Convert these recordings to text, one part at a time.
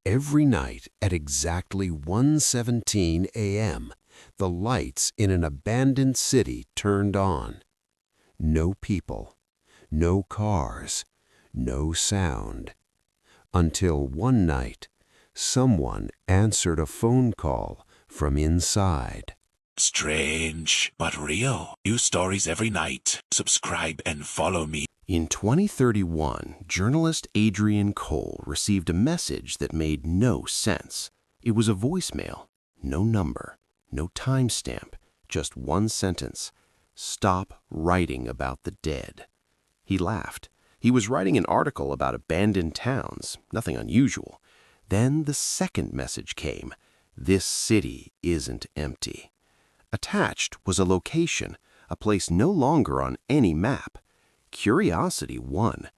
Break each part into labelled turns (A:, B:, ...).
A: Every night at exactly 1:17 a.m., the lights in an abandoned city turned on. No people, no cars, no sound. Until one night, someone answered a phone call from inside.
B: Strange, but real. New stories every night. Subscribe and follow me.
C: In 2031, journalist Adrian Cole received a message that made no sense. It was a voicemail, no number, no timestamp, just one sentence: "Stop writing about the dead." He laughed. He was writing an article about abandoned towns, nothing unusual. Then the second message came: "This city isn't empty." Attached was a location, a place no longer on any map. Curiosity won.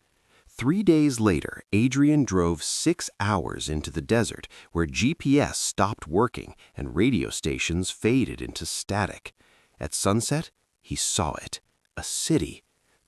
C: 3 days later, Adrian drove 6 hours into the desert, where GPS stopped working and radio stations faded into static. At sunset, he saw it: a city.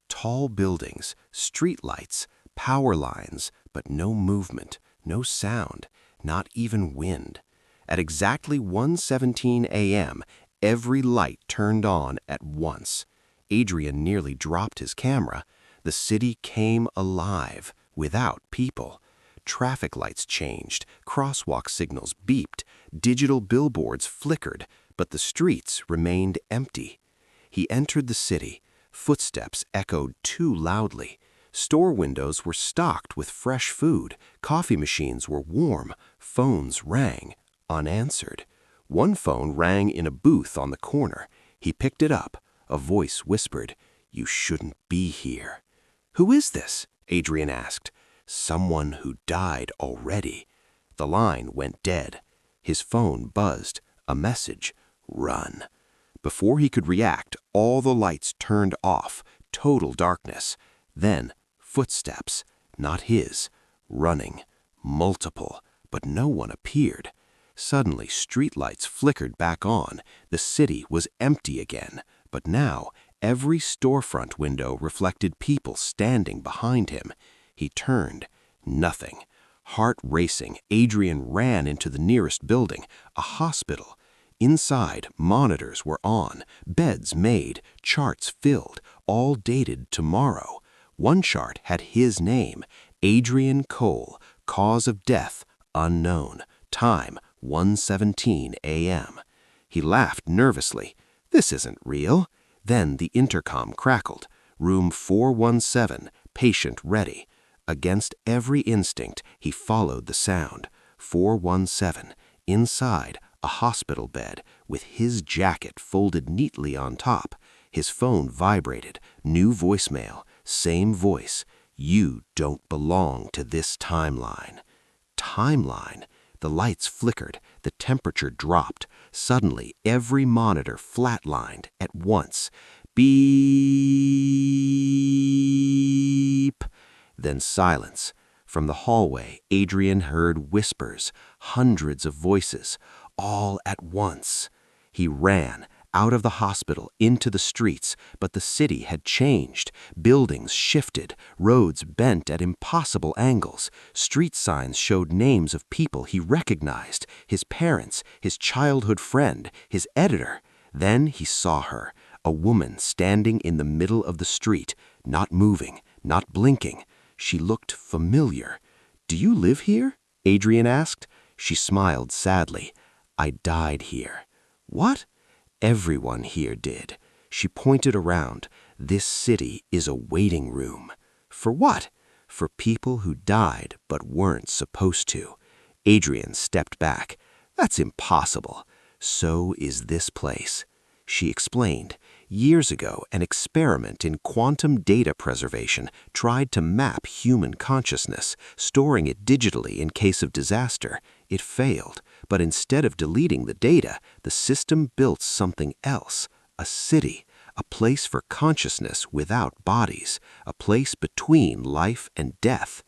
C: Tall buildings, streetlights, power lines, but no movement, no sound, not even wind. At exactly 1:17 a.m., every light turned on at once. Adrian nearly dropped his camera. The city came alive, without people. Traffic lights changed, crosswalk signals beeped, digital billboards flickered, but the streets remained empty. He entered the city. Footsteps echoed too loudly. Store windows were stocked with fresh food. Coffee machines were warm. Phones rang, unanswered. One phone rang in a booth on the corner. He picked it up. A voice whispered, "You shouldn't be here." "Who is this?" Adrian asked. "Someone who died already." The line went dead. His phone buzzed. A message: "Run." Before he could react, all the lights turned off. Total darkness. Then footsteps. Not his. Running. Multiple. But no one appeared. Suddenly, streetlights flickered back on. The city was empty again. But now, every storefront window reflected people standing behind him. He turned. Nothing. Heart racing, Adrian ran into the nearest building, a hospital. Inside, monitors were on, beds made, charts filled, all dated tomorrow. One chart had his name: Adrian Cole, cause of death unknown, time 1:17 a.m. He laughed nervously. "This isn't real." Then the intercom crackled. "Room 417, patient ready." Against every instinct, he followed the sound. 417, inside, a hospital bed, with his jacket folded neatly on top. His phone vibrated. New voicemail. Same voice. "You don't belong to this timeline." Timeline? The lights flickered. The temperature dropped. Suddenly, every monitor flatlined at once. Beep. Then silence. From the hallway, Adrian heard whispers, hundreds of voices, all at once. He ran out of the hospital into the streets, but the city had changed. Buildings shifted, roads bent at impossible angles. Street signs showed names of people he recognized: his parents, his childhood friend, his editor. Then he saw her, a woman standing in the middle of the street, not moving, not blinking. She looked familiar. "Do you live here?" Adrian asked. She smiled sadly. "I died here." "What?" "Everyone here did." She pointed around. "This city is a waiting room." "For what?" "For people who died but weren't supposed to." Adrian stepped back. "That's impossible." "So is this place." She explained. Years ago, an experiment in quantum data preservation tried to map human consciousness, storing it digitally in case of disaster. It failed, but instead of deleting the data, the system built something else: a city, a place for consciousness without bodies, a place between life and death.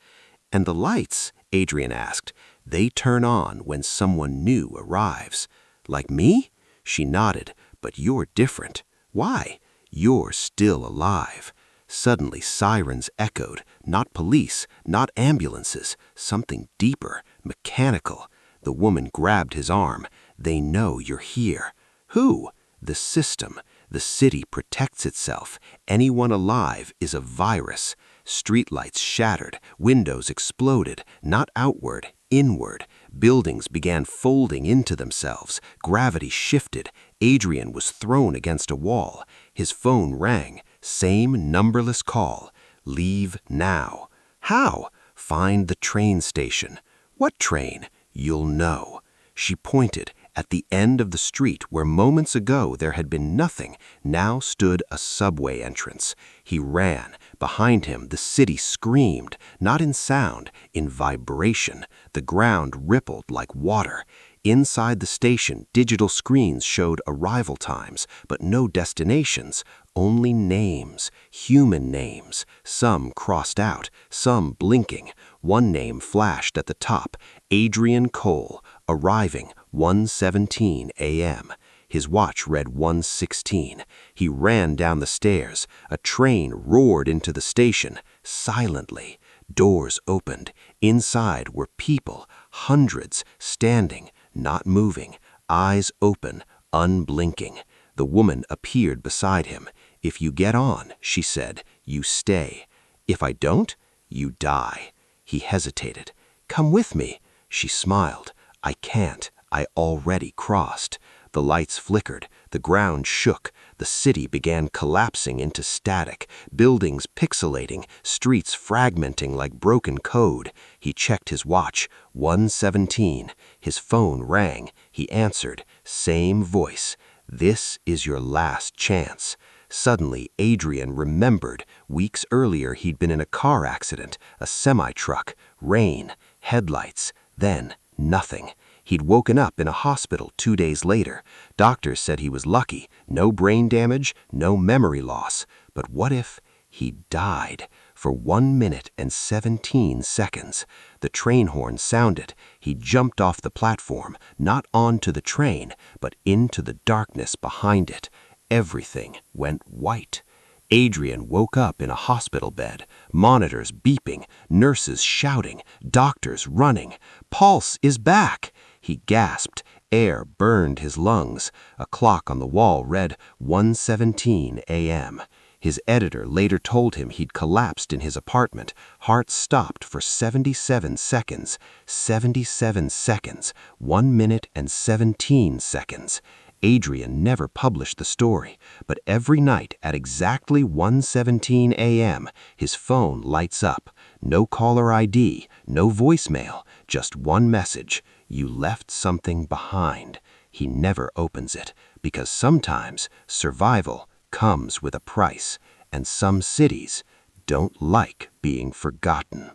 C: "And the lights?" Adrian asked. "They turn on when someone new arrives." "Like me?" She nodded. "But you're different." "Why?" "You're still alive." Suddenly sirens echoed, not police, not ambulances, something deeper, mechanical. The woman grabbed his arm. They know you're here. Who? The system. The city protects itself. Anyone alive is a virus. Streetlights shattered. Windows exploded. Not outward, inward. Buildings began folding into themselves. Gravity shifted. Adrian was thrown against a wall. His phone rang. Same numberless call. Leave now. How? Find the train station. What train? You'll know. She pointed. At the end of the street where moments ago there had been nothing, now stood a subway entrance. He ran. Behind him the city screamed, not in sound, in vibration. The ground rippled like water. Inside the station, digital screens showed arrival times, but no destinations, only names, human names. Some crossed out, some blinking. One name flashed at the top, Adrian Cole, arriving 1:17 a.m. His watch read 1:16. He ran down the stairs. A train roared into the station, silently. Doors opened. Inside were people, hundreds, standing, not moving, eyes open, unblinking. The woman appeared beside him. If you get on, she said, you stay. If I don't, you die. He hesitated. Come with me. She smiled. I can't. I already crossed. The lights flickered. The ground shook. The city began collapsing into static, buildings pixelating, streets fragmenting like broken code. He checked his watch. 1:17. His phone rang. He answered. Same voice. This is your last chance. Suddenly, Adrian remembered. Weeks earlier, he'd been in a car accident, a semi-truck, rain, headlights, then nothing. He'd woken up in a hospital 2 days later. Doctors said he was lucky, no brain damage, no memory loss. But what if he died? For 1 minute and 17 seconds. The train horn sounded. He jumped off the platform, not onto the train, but into the darkness behind it. Everything went white. Adrian woke up in a hospital bed, monitors beeping, nurses shouting, doctors running. Pulse is back! He gasped. Air burned his lungs. A clock on the wall read 1:17 a.m. His editor later told him he'd collapsed in his apartment. Heart stopped for 77 seconds. 77 seconds. 1 minute and 17 seconds. Adrian never published the story, but every night at exactly 1:17 a.m., his phone lights up. No caller ID, no voicemail, just one message. You left something behind. He never opens it, because sometimes survival comes with a price, and some cities don't like being forgotten.